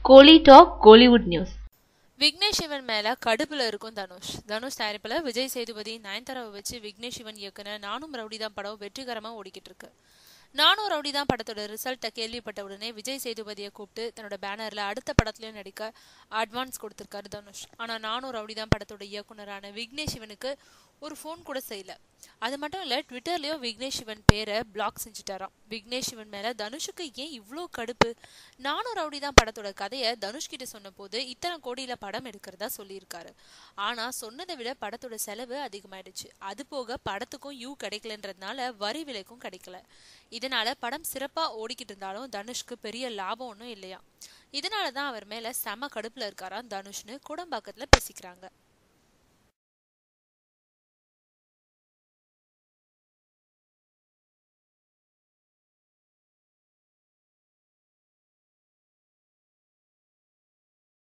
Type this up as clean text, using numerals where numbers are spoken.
கோலி talk Kollywood news. Vignesh Sivan மேல கடுப்புல இருக்கும் தனுஷ் தயாரிப்புல விஜய் சேதுபதி நயன்தாராவை வச்சு விக்னேஷ் சிவன் இயக்குன நானும் ரவுடிதான் படம் வெற்றிகரமா ஓடிக்கிட்டு இருக்கு. நானும் ரவுடிதான் படத்தோட ரிசல்ட்டை கேள்விப்பட்ட உடனே விஜய் சேதுபதியை கூப்பிட்டு தன்னோட பேனர்ல அடுத்த படத்துலயும் நடிக்க அட்வான்ஸ் கொடுத்திருக்காரு தனுஷ். ஆனா நானும் ரவுடிதான் படத்தோட இயக்குனரான விக்னேஷ் சிவனுக்கு ஒரு ஃபோன் கூட செய்யல. அது மட்டும் இல்ல, ட்விட்டர்லயும் விக்னேஷ் சிவன் பேரை பிளாக் செஞ்சுட்டாராம். விக்னேஷ் சிவன் மேல தனுஷுக்கு ஏன் இவ்ளோ கடுப்பு? நானும் ரவுடிதான் படத்தோட கதையை தனுஷ் கிட்ட சொன்ன போது இத்தனை கோடியில படம் எடுக்கிறதா சொல்லியிருக்காரு. ஆனா சொன்னதை விட படத்தோட செலவு அதிகமாயிடுச்சு. அது போக படத்துக்கும் கிடைக்கலன்றதுனால வரி விலைக்கும் கிடைக்கல. இதனால படம் சிறப்பா ஓடிக்கிட்டு இருந்தாலும் தனுஷ்க்கு பெரிய லாபம் ஒன்றும் இல்லையா. இதனாலதான் அவர் மேல செம கடுப்புல இருக்காராம் தனுஷ்னு குடம்பாக்கத்துல பேசிக்கிறாங்க.